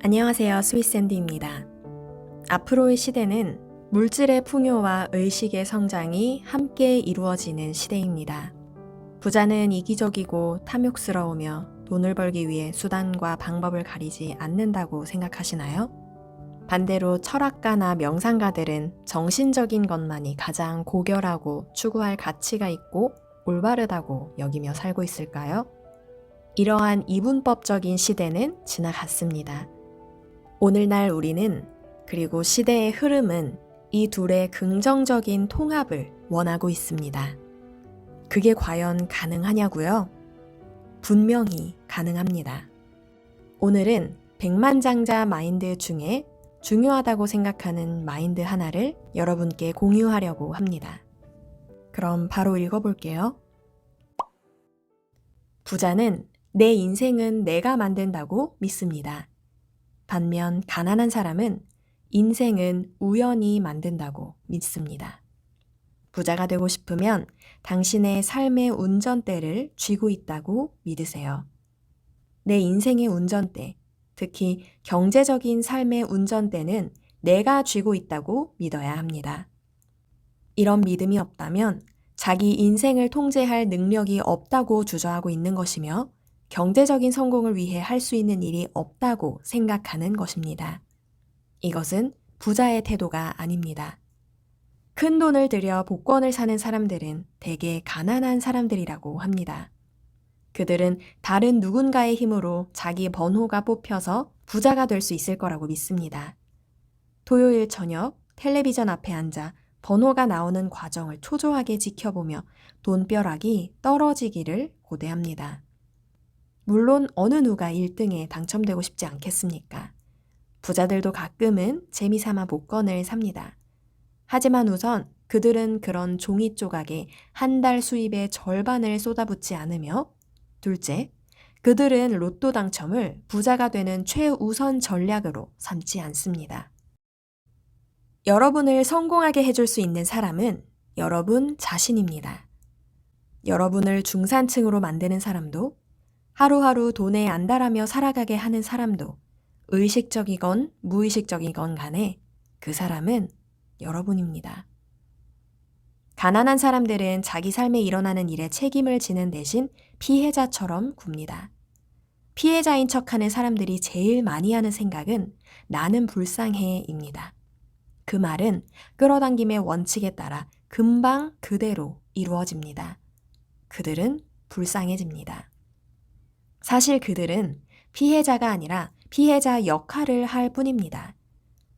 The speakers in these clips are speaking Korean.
안녕하세요. 스윗샌디입니다. 앞으로의 시대는 물질의 풍요와 의식의 성장이 함께 이루어지는 시대입니다. 부자는 이기적이고 탐욕스러우며 돈을 벌기 위해 수단과 방법을 가리지 않는다고 생각하시나요? 반대로 철학가나 명상가들은 정신적인 것만이 가장 고결하고 추구할 가치가 있고 올바르다고 여기며 살고 있을까요? 이러한 이분법적인 시대는 지나갔습니다. 오늘날 우리는 그리고 시대의 흐름은 이 둘의 긍정적인 통합을 원하고 있습니다. 그게 과연 가능하냐고요? 분명히 가능합니다. 오늘은 백만장자 마인드 중에 중요하다고 생각하는 마인드 하나를 여러분께 공유하려고 합니다. 그럼 바로 읽어볼게요. 부자는 내 인생은 내가 만든다고 믿습니다. 반면 가난한 사람은 인생은 우연히 만든다고 믿습니다. 부자가 되고 싶으면 당신의 삶의 운전대를 쥐고 있다고 믿으세요. 내 인생의 운전대, 특히 경제적인 삶의 운전대는 내가 쥐고 있다고 믿어야 합니다. 이런 믿음이 없다면 자기 인생을 통제할 능력이 없다고 주저하고 있는 것이며 경제적인 성공을 위해 할 수 있는 일이 없다고 생각하는 것입니다. 이것은 부자의 태도가 아닙니다. 큰 돈을 들여 복권을 사는 사람들은 대개 가난한 사람들이라고 합니다. 그들은 다른 누군가의 힘으로 자기 번호가 뽑혀서 부자가 될 수 있을 거라고 믿습니다. 토요일 저녁 텔레비전 앞에 앉아 번호가 나오는 과정을 초조하게 지켜보며 돈벼락이 떨어지기를 고대합니다. 물론 어느 누가 1등에 당첨되고 싶지 않겠습니까? 부자들도 가끔은 재미삼아 복권을 삽니다. 하지만 우선 그들은 그런 종이 조각에 한 달 수입의 절반을 쏟아붓지 않으며 둘째, 그들은 로또 당첨을 부자가 되는 최우선 전략으로 삼지 않습니다. 여러분을 성공하게 해줄 수 있는 사람은 여러분 자신입니다. 여러분을 중산층으로 만드는 사람도 하루하루 돈에 안달하며 살아가게 하는 사람도 의식적이건 무의식적이건 간에 그 사람은 여러분입니다. 가난한 사람들은 자기 삶에 일어나는 일에 책임을 지는 대신 피해자처럼 굽니다. 피해자인 척하는 사람들이 제일 많이 하는 생각은 나는 불쌍해입니다. 그 말은 끌어당김의 원칙에 따라 금방 그대로 이루어집니다. 그들은 불쌍해집니다. 사실 그들은 피해자가 아니라 피해자 역할을 할 뿐입니다.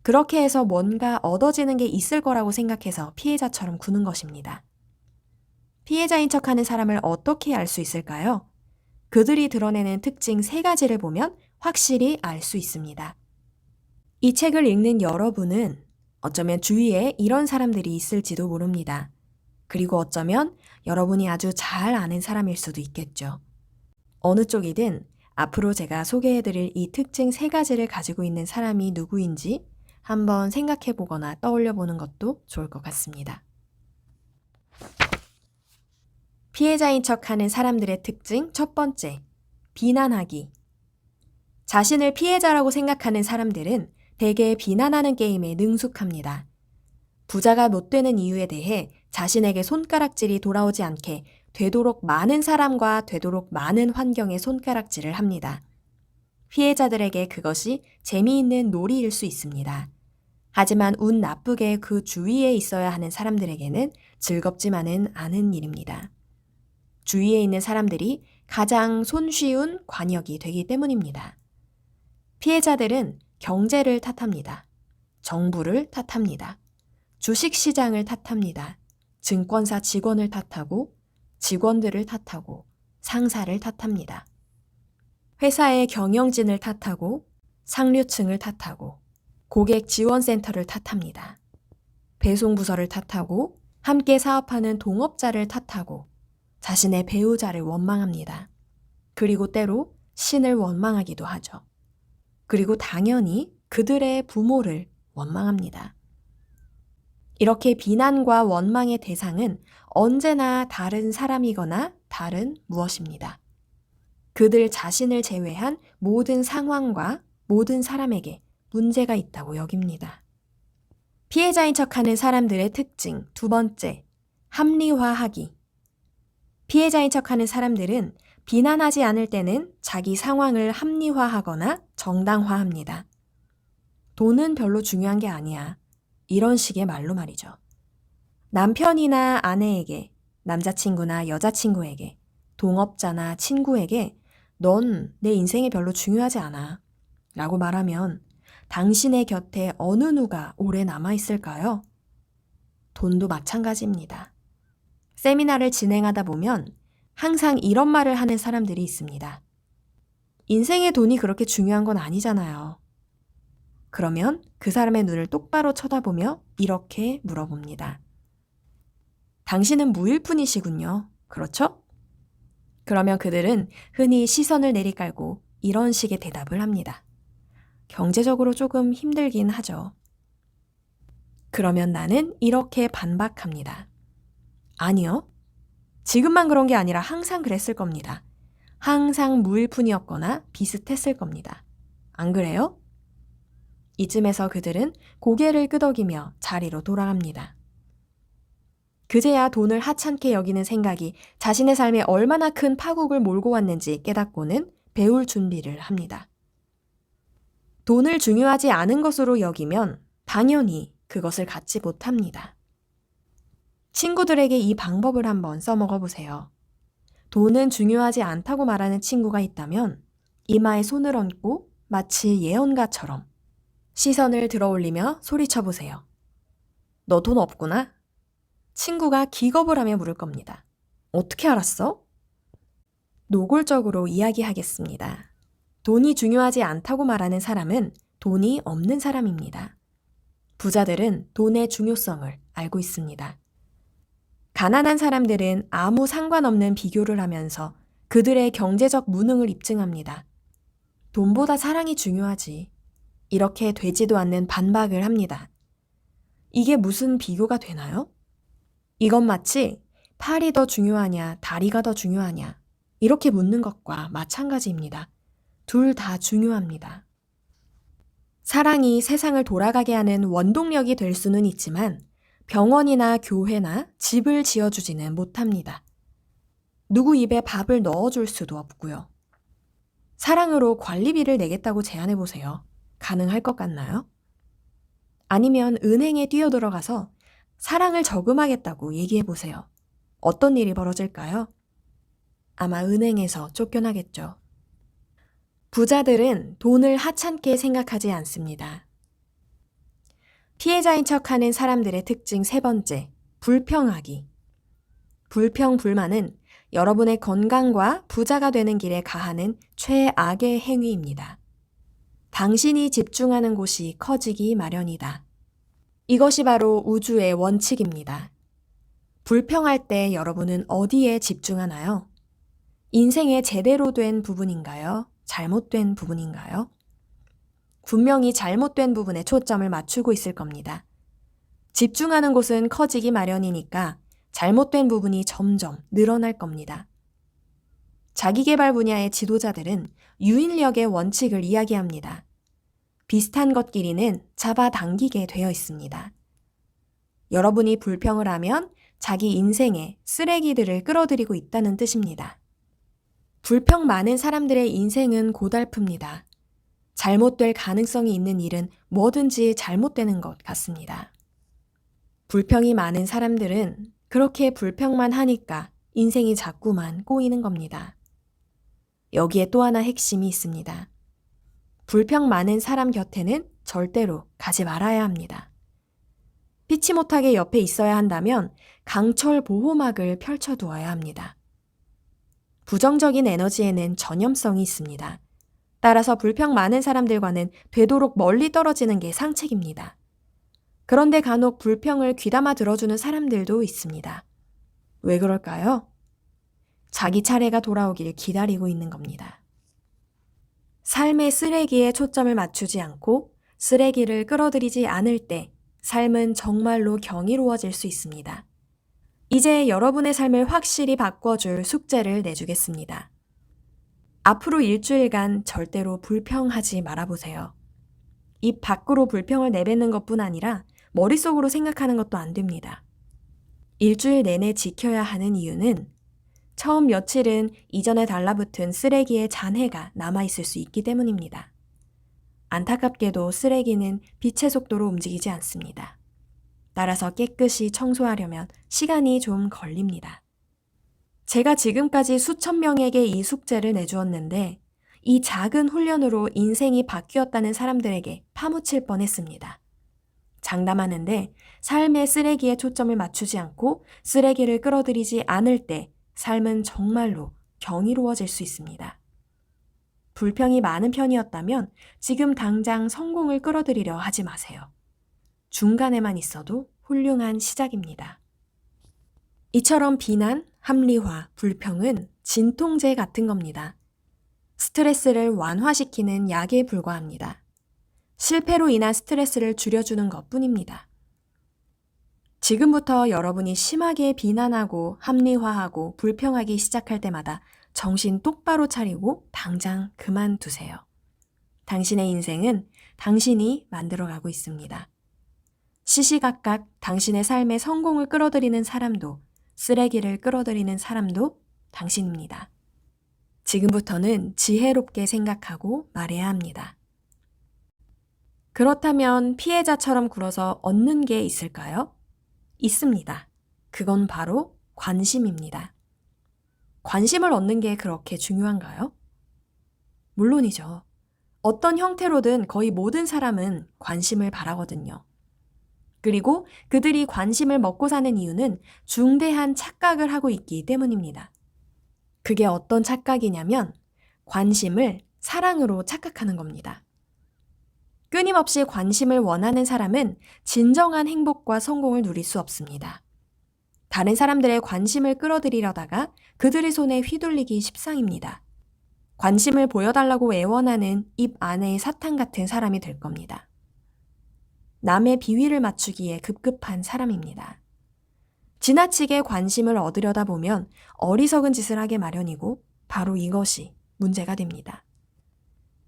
그렇게 해서 뭔가 얻어지는 게 있을 거라고 생각해서 피해자처럼 구는 것입니다. 피해자인 척하는 사람을 어떻게 알 수 있을까요? 그들이 드러내는 특징 3가지를 보면 확실히 알 수 있습니다. 이 책을 읽는 여러분은 어쩌면 주위에 이런 사람들이 있을지도 모릅니다. 그리고 어쩌면 여러분이 아주 잘 아는 사람일 수도 있겠죠. 어느 쪽이든 앞으로 제가 소개해드릴 이 특징 3가지를 가지고 있는 사람이 누구인지 한번 생각해보거나 떠올려보는 것도 좋을 것 같습니다. 피해자인 척하는 사람들의 특징 첫 번째, 비난하기. 자신을 피해자라고 생각하는 사람들은 대개 비난하는 게임에 능숙합니다. 부자가 못 되는 이유에 대해 자신에게 손가락질이 돌아오지 않게 되도록 많은 사람과 되도록 많은 환경에 손가락질을 합니다. 피해자들에게 그것이 재미있는 놀이일 수 있습니다. 하지만 운 나쁘게 그 주위에 있어야 하는 사람들에게는 즐겁지만은 않은 일입니다. 주위에 있는 사람들이 가장 손쉬운 관역이 되기 때문입니다. 피해자들은 경제를 탓합니다. 정부를 탓합니다. 주식시장을 탓합니다. 증권사 직원을 탓하고 직원들을 탓하고 상사를 탓합니다. 회사의 경영진을 탓하고 상류층을 탓하고 고객 지원센터를 탓합니다. 배송부서를 탓하고 함께 사업하는 동업자를 탓하고 자신의 배우자를 원망합니다. 그리고 때로 신을 원망하기도 하죠. 그리고 당연히 그들의 부모를 원망합니다. 이렇게 비난과 원망의 대상은 언제나 다른 사람이거나 다른 무엇입니다. 그들 자신을 제외한 모든 상황과 모든 사람에게 문제가 있다고 여깁니다. 피해자인 척하는 사람들의 특징 두 번째, 합리화하기. 피해자인 척하는 사람들은 비난하지 않을 때는 자기 상황을 합리화하거나 정당화합니다. 돈은 별로 중요한 게 아니야. 이런 식의 말로 말이죠. 남편이나 아내에게, 남자친구나 여자친구에게, 동업자나 친구에게 넌 내 인생에 별로 중요하지 않아 라고 말하면 당신의 곁에 어느 누가 오래 남아있을까요? 돈도 마찬가지입니다. 세미나를 진행하다 보면 항상 이런 말을 하는 사람들이 있습니다. 인생의 돈이 그렇게 중요한 건 아니잖아요. 그러면 그 사람의 눈을 똑바로 쳐다보며 이렇게 물어봅니다. 당신은 무일 뿐이시군요. 그렇죠? 그러면 그들은 흔히 시선을 내리깔고 이런 식의 대답을 합니다. 경제적으로 조금 힘들긴 하죠. 그러면 나는 이렇게 반박합니다. 아니요. 지금만 그런 게 아니라 항상 그랬을 겁니다. 항상 무일 뿐이었거나 비슷했을 겁니다. 안 그래요? 이쯤에서 그들은 고개를 끄덕이며 자리로 돌아갑니다. 그제야 돈을 하찮게 여기는 생각이 자신의 삶에 얼마나 큰 파국을 몰고 왔는지 깨닫고는 배울 준비를 합니다. 돈을 중요하지 않은 것으로 여기면 당연히 그것을 갖지 못합니다. 친구들에게 이 방법을 한번 써먹어 보세요. 돈은 중요하지 않다고 말하는 친구가 있다면 이마에 손을 얹고 마치 예언가처럼 시선을 들어올리며 소리쳐 보세요. 너 돈 없구나? 친구가 기겁을 하며 물을 겁니다. 어떻게 알았어? 노골적으로 이야기하겠습니다. 돈이 중요하지 않다고 말하는 사람은 돈이 없는 사람입니다. 부자들은 돈의 중요성을 알고 있습니다. 가난한 사람들은 아무 상관없는 비교를 하면서 그들의 경제적 무능을 입증합니다. 돈보다 사랑이 중요하지. 이렇게 되지도 않는 반박을 합니다. 이게 무슨 비교가 되나요? 이건 마치 팔이 더 중요하냐, 다리가 더 중요하냐 이렇게 묻는 것과 마찬가지입니다. 둘 다 중요합니다. 사랑이 세상을 돌아가게 하는 원동력이 될 수는 있지만 병원이나 교회나 집을 지어주지는 못합니다. 누구 입에 밥을 넣어줄 수도 없고요. 사랑으로 관리비를 내겠다고 제안해보세요. 가능할 것 같나요? 아니면 은행에 뛰어들어가서 사랑을 저금하겠다고 얘기해보세요. 어떤 일이 벌어질까요? 아마 은행에서 쫓겨나겠죠. 부자들은 돈을 하찮게 생각하지 않습니다. 피해자인 척하는 사람들의 특징 세 번째, 불평하기. 불평, 불만은 여러분의 건강과 부자가 되는 길에 가하는 최악의 행위입니다. 당신이 집중하는 곳이 커지기 마련이다. 이것이 바로 우주의 원칙입니다. 불평할 때 여러분은 어디에 집중하나요? 인생의 제대로 된 부분인가요? 잘못된 부분인가요? 분명히 잘못된 부분에 초점을 맞추고 있을 겁니다. 집중하는 곳은 커지기 마련이니까 잘못된 부분이 점점 늘어날 겁니다. 자기계발 분야의 지도자들은 유인력의 원칙을 이야기합니다. 비슷한 것끼리는 잡아당기게 되어 있습니다. 여러분이 불평을 하면 자기 인생에 쓰레기들을 끌어들이고 있다는 뜻입니다. 불평 많은 사람들의 인생은 고달픕니다. 잘못될 가능성이 있는 일은 뭐든지 잘못되는 것 같습니다. 불평이 많은 사람들은 그렇게 불평만 하니까 인생이 자꾸만 꼬이는 겁니다. 여기에 또 하나 핵심이 있습니다. 불평 많은 사람 곁에는 절대로 가지 말아야 합니다. 피치 못하게 옆에 있어야 한다면 강철 보호막을 펼쳐두어야 합니다. 부정적인 에너지에는 전염성이 있습니다. 따라서 불평 많은 사람들과는 되도록 멀리 떨어지는 게 상책입니다. 그런데 간혹 불평을 귀담아 들어주는 사람들도 있습니다. 왜 그럴까요? 자기 차례가 돌아오길 기다리고 있는 겁니다. 삶의 쓰레기에 초점을 맞추지 않고 쓰레기를 끌어들이지 않을 때 삶은 정말로 경이로워질 수 있습니다. 이제 여러분의 삶을 확실히 바꿔줄 숙제를 내주겠습니다. 앞으로 일주일간 절대로 불평하지 말아보세요. 입 밖으로 불평을 내뱉는 것뿐 아니라 머릿속으로 생각하는 것도 안 됩니다. 일주일 내내 지켜야 하는 이유는 처음 며칠은 이전에 달라붙은 쓰레기의 잔해가 남아있을 수 있기 때문입니다. 안타깝게도 쓰레기는 빛의 속도로 움직이지 않습니다. 따라서 깨끗이 청소하려면 시간이 좀 걸립니다. 제가 지금까지 수천 명에게 이 숙제를 내주었는데 이 작은 훈련으로 인생이 바뀌었다는 사람들에게 파묻힐 뻔했습니다. 장담하는데 삶의 쓰레기에 초점을 맞추지 않고 쓰레기를 끌어들이지 않을 때 삶은 정말로 경이로워질 수 있습니다. 불평이 많은 편이었다면 지금 당장 성공을 끌어들이려 하지 마세요. 중간에만 있어도 훌륭한 시작입니다. 이처럼 비난, 합리화, 불평은 진통제 같은 겁니다. 스트레스를 완화시키는 약에 불과합니다. 실패로 인한 스트레스를 줄여주는 것뿐입니다. 지금부터 여러분이 심하게 비난하고 합리화하고 불평하기 시작할 때마다 정신 똑바로 차리고 당장 그만두세요. 당신의 인생은 당신이 만들어가고 있습니다. 시시각각 당신의 삶에 성공을 끌어들이는 사람도 쓰레기를 끌어들이는 사람도 당신입니다. 지금부터는 지혜롭게 생각하고 말해야 합니다. 그렇다면 피해자처럼 굴어서 얻는 게 있을까요? 있습니다. 그건 바로 관심입니다. 관심을 얻는 게 그렇게 중요한가요? 물론이죠. 어떤 형태로든 거의 모든 사람은 관심을 바라거든요. 그리고 그들이 관심을 먹고 사는 이유는 중대한 착각을 하고 있기 때문입니다. 그게 어떤 착각이냐면 관심을 사랑으로 착각하는 겁니다. 끊임없이 관심을 원하는 사람은 진정한 행복과 성공을 누릴 수 없습니다. 다른 사람들의 관심을 끌어들이려다가 그들의 손에 휘둘리기 십상입니다. 관심을 보여달라고 애원하는 입 안의 사탕 같은 사람이 될 겁니다. 남의 비위를 맞추기에 급급한 사람입니다. 지나치게 관심을 얻으려다 보면 어리석은 짓을 하게 마련이고 바로 이것이 문제가 됩니다.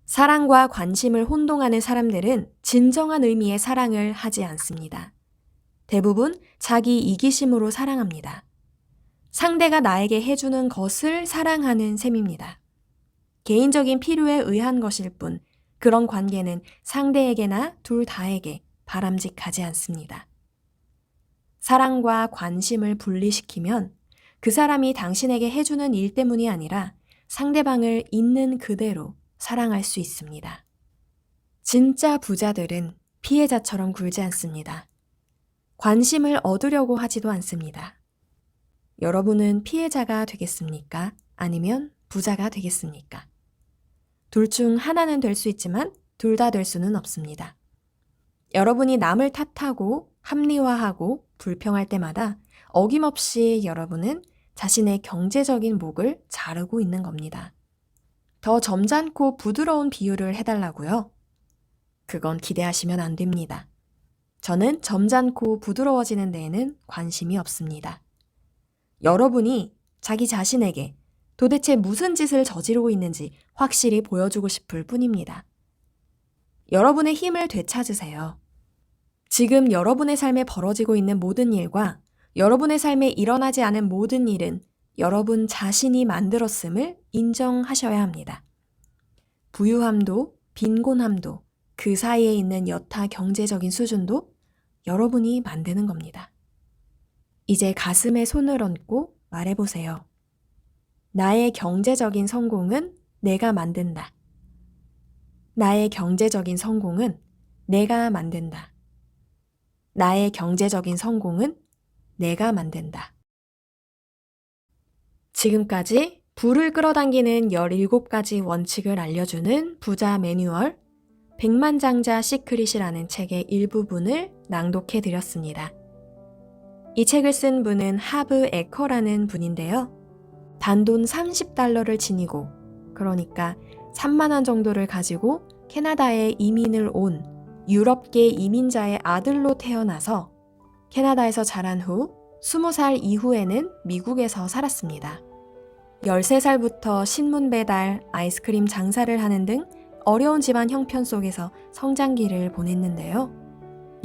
사랑과 관심을 혼동하는 사람들은 진정한 의미의 사랑을 하지 않습니다. 대부분 자기 이기심으로 사랑합니다. 상대가 나에게 해주는 것을 사랑하는 셈입니다. 개인적인 필요에 의한 것일 뿐 그런 관계는 상대에게나 둘 다에게 바람직하지 않습니다. 사랑과 관심을 분리시키면 그 사람이 당신에게 해주는 일 때문이 아니라 상대방을 있는 그대로 사랑할 수 있습니다. 진짜 부자들은 피해자처럼 굴지 않습니다. 관심을 얻으려고 하지도 않습니다. 여러분은 피해자가 되겠습니까? 아니면 부자가 되겠습니까? 둘 중 하나는 될 수 있지만 둘 다 될 수는 없습니다. 여러분이 남을 탓하고 합리화하고 불평할 때마다 어김없이 여러분은 자신의 경제적인 목을 자르고 있는 겁니다. 더 점잖고 부드러운 비유를 해달라고요? 그건 기대하시면 안 됩니다. 저는 점잖고 부드러워지는 데에는 관심이 없습니다. 여러분이 자기 자신에게 도대체 무슨 짓을 저지르고 있는지 확실히 보여주고 싶을 뿐입니다. 여러분의 힘을 되찾으세요. 지금 여러분의 삶에 벌어지고 있는 모든 일과 여러분의 삶에 일어나지 않은 모든 일은 여러분 자신이 만들었음을 인정하셔야 합니다. 부유함도 빈곤함도 그 사이에 있는 여타 경제적인 수준도 여러분이 만드는 겁니다. 이제 가슴에 손을 얹고 말해보세요. 나의 경제적인 성공은 내가 만든다. 나의 경제적인 성공은 내가 만든다. 나의 경제적인 성공은 내가 만든다. 지금까지 부를 끌어당기는 17가지 원칙을 알려주는 부자 매뉴얼 백만장자 시크릿이라는 책의 일부분을 낭독해 드렸습니다. 이 책을 쓴 분은 하브 에커라는 분인데요. 단돈 $30를 지니고 그러니까 3만 원 정도를 가지고 캐나다에 이민을 온 유럽계 이민자의 아들로 태어나서 캐나다에서 자란 후 20살 이후에는 미국에서 살았습니다. 13살부터 신문 배달, 아이스크림 장사를 하는 등 어려운 집안 형편 속에서 성장기를 보냈는데요.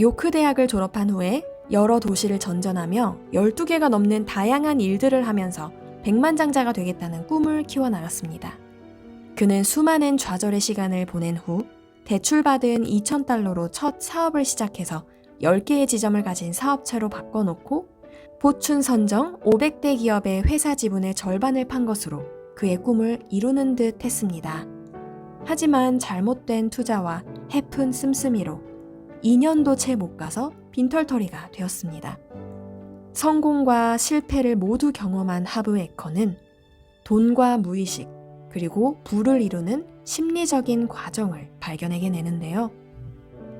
요크 대학을 졸업한 후에 여러 도시를 전전하며 12개가 넘는 다양한 일들을 하면서 백만장자가 되겠다는 꿈을 키워나갔습니다. 그는 수많은 좌절의 시간을 보낸 후 대출받은 2,000달러로 첫 사업을 시작해서 10개의 지점을 가진 사업체로 바꿔놓고 보춘 선정 500대 기업의 회사 지분의 절반을 판 것으로 그의 꿈을 이루는 듯 했습니다. 하지만 잘못된 투자와 해픈 씀씀이로 2년도 채 못 가서 빈털터리가 되었습니다. 성공과 실패를 모두 경험한 하브 에커는 돈과 무의식, 그리고 부를 이루는 심리적인 과정을 발견하게 되는데요.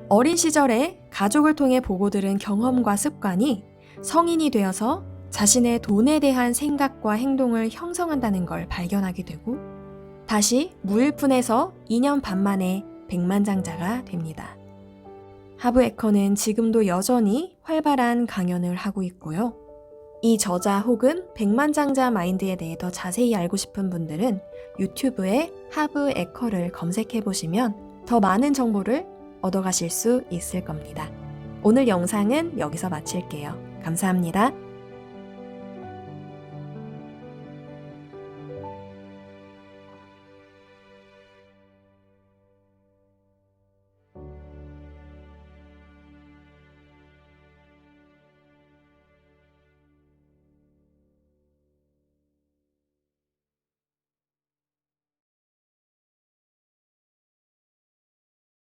어린 시절에 가족을 통해 보고 들은 경험과 습관이 성인이 되어서 자신의 돈에 대한 생각과 행동을 형성한다는 걸 발견하게 되고 다시 무일푼에서 2년 반 만에 백만장자가 됩니다. 하브 에커는 지금도 여전히 활발한 강연을 하고 있고요. 이 저자 혹은 백만장자 마인드에 대해 더 자세히 알고 싶은 분들은 유튜브에 하브 에커를 검색해 보시면 더 많은 정보를 얻어가실 수 있을 겁니다. 오늘 영상은 여기서 마칠게요. 감사합니다.